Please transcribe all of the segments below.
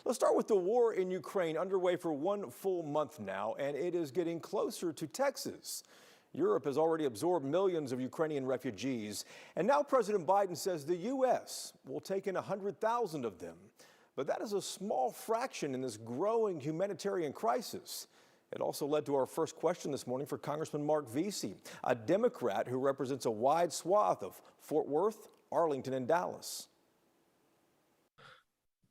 Let's start with the war in Ukraine, underway for 1 full month now, and it is getting closer to Texas. Europe has already absorbed millions of Ukrainian refugees, and now President Biden says the U.S. will take in 100,000 of them. But that is a small fraction in this growing humanitarian crisis. It also led to our first question this morning for Congressman Marc Veasey, a Democrat who represents a wide swath of Fort Worth, Arlington, and Dallas.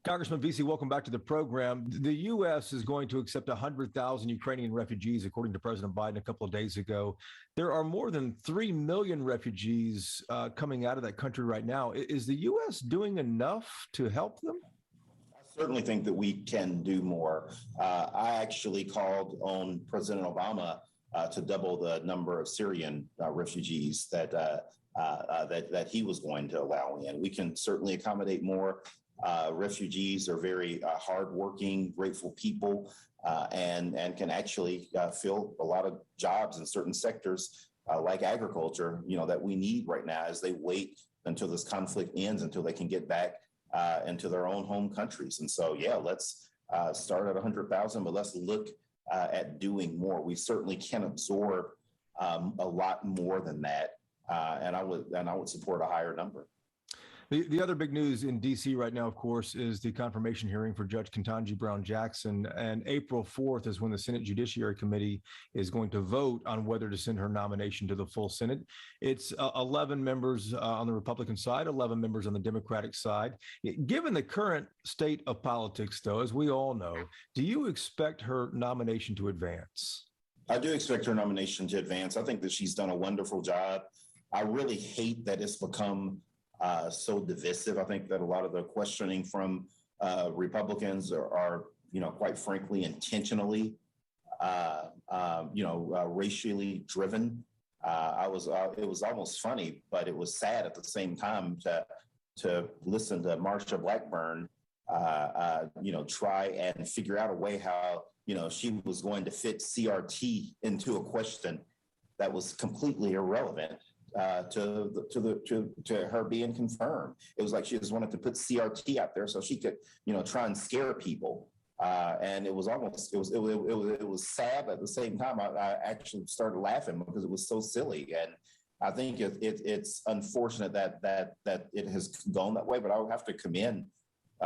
Congressman Veasey, welcome back to the program. The U.S. is going to accept 100,000 Ukrainian refugees, according to President Biden a couple of days ago. There are more than 3 million refugees coming out of that country right now. Is the U.S. doing enough to help them? I certainly think that we can do more. I actually called on President Obama to double the number of Syrian refugees that he was going to allow in. We can certainly accommodate more. Refugees are very hardworking, grateful people, and can actually fill a lot of jobs in certain sectors like agriculture, that we need right now as they wait until this conflict ends, until they can get back into their own home countries. And so, let's start at 100,000, but let's look at doing more. We certainly can absorb a lot more than that, and I would support a higher number. The other big news in D.C. right now, of course, is the confirmation hearing for Judge Ketanji Brown Jackson. And April 4th is when the Senate Judiciary Committee is going to vote on whether to send her nomination to the full Senate. It's 11 members on the Republican side, 11 members on the Democratic side. Given the current state of politics, though, as we all know, do you expect her nomination to advance? I do expect her nomination to advance. I think that she's done a wonderful job. I really hate that it's become so divisive. I think that a lot of the questioning from Republicans are quite frankly, intentionally, racially driven. It was almost funny, but it was sad at the same time to listen to Marsha Blackburn, try and figure out a way how, she was going to fit CRT into a question that was completely irrelevant. To her being confirmed. It was like she just wanted to put CRT out there so she could, try and scare people. And it was sad, but at the same time, I actually started laughing because it was so silly. And I think it's unfortunate that it has gone that way, but I would have to commend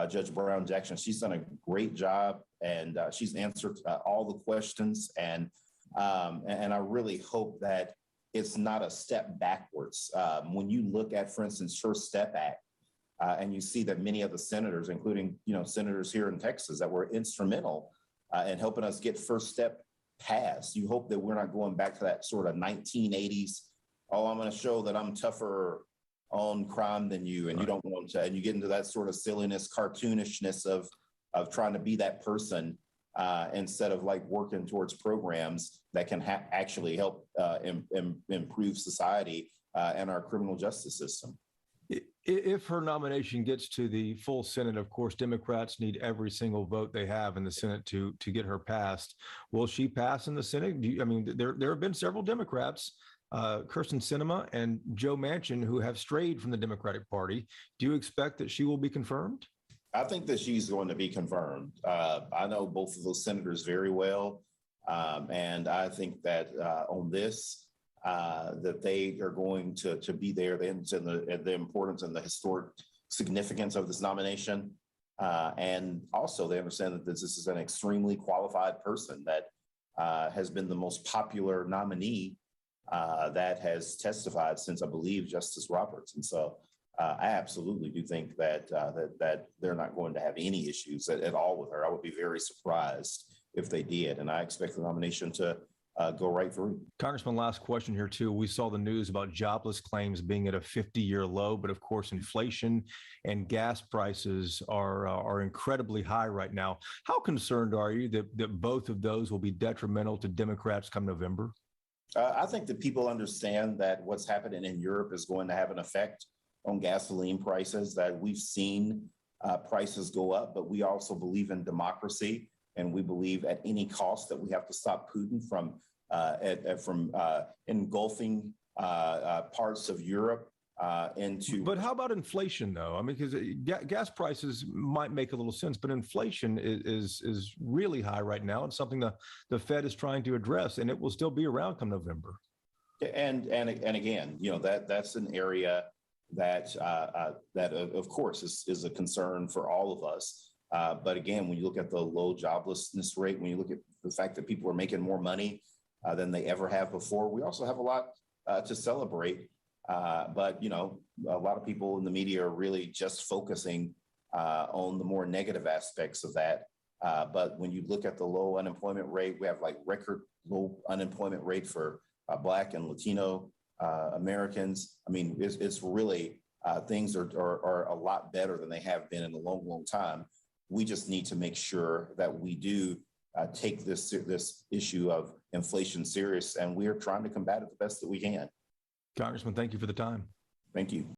Judge Brown Jackson. She's done a great job, and she's answered all the questions. And I really hope that it's not a step backwards. When you look at, for instance, First Step Act, and you see that many of the senators, including, senators here in Texas that were instrumental in helping us get First Step passed, you hope that we're not going back to that sort of 1980s, I'm going to show that I'm tougher on crime than you, and you don't want to, and you get into that sort of silliness, cartoonishness of trying to be that person. Instead of working towards programs that can actually help improve society and our criminal justice system. If her nomination gets to the full Senate, of course, Democrats need every single vote they have in the Senate to get her passed. Will she pass in the Senate? There have been several Democrats, Kyrsten Sinema and Joe Manchin, who have strayed from the Democratic Party. Do you expect that she will be confirmed? I think that she's going to be confirmed. I know both of those senators very well. And I think that on this, that they are going to be there. They understand the importance and the historic significance of this nomination. And also they understand that this is an extremely qualified person that has been the most popular nominee that has testified since, I believe, Justice Roberts. And so I absolutely do think that they're not going to have any issues at all with her. I would be very surprised if they did, and I expect the nomination to go right through. Congressman, last question here too. We saw the news about jobless claims being at a 50-year low, but of course, inflation and gas prices are incredibly high right now. How concerned are you that both of those will be detrimental to Democrats come November? I think that people understand that what's happening in Europe is going to have an effect on gasoline prices, that we've seen prices go up, but we also believe in democracy, and we believe at any cost that we have to stop Putin from engulfing parts of Europe into. But how about inflation, though? I mean, because gas prices might make a little sense, but inflation is really high right now, and something the Fed is trying to address, and it will still be around come November. And again, that's an area that of course is a concern for all of us. But again, when you look at the low joblessness rate, when you look at the fact that people are making more money than they ever have before, we also have a lot to celebrate. But a lot of people in the media are really just focusing on the more negative aspects of that. But when you look at the low unemployment rate, we have like record low unemployment rate for Black and Latino Americans. I mean, it's really things are a lot better than they have been in a long, long time. We just need to make sure that we do take this issue of inflation serious, and we are trying to combat it the best that we can. Congressman, thank you for the time. Thank you.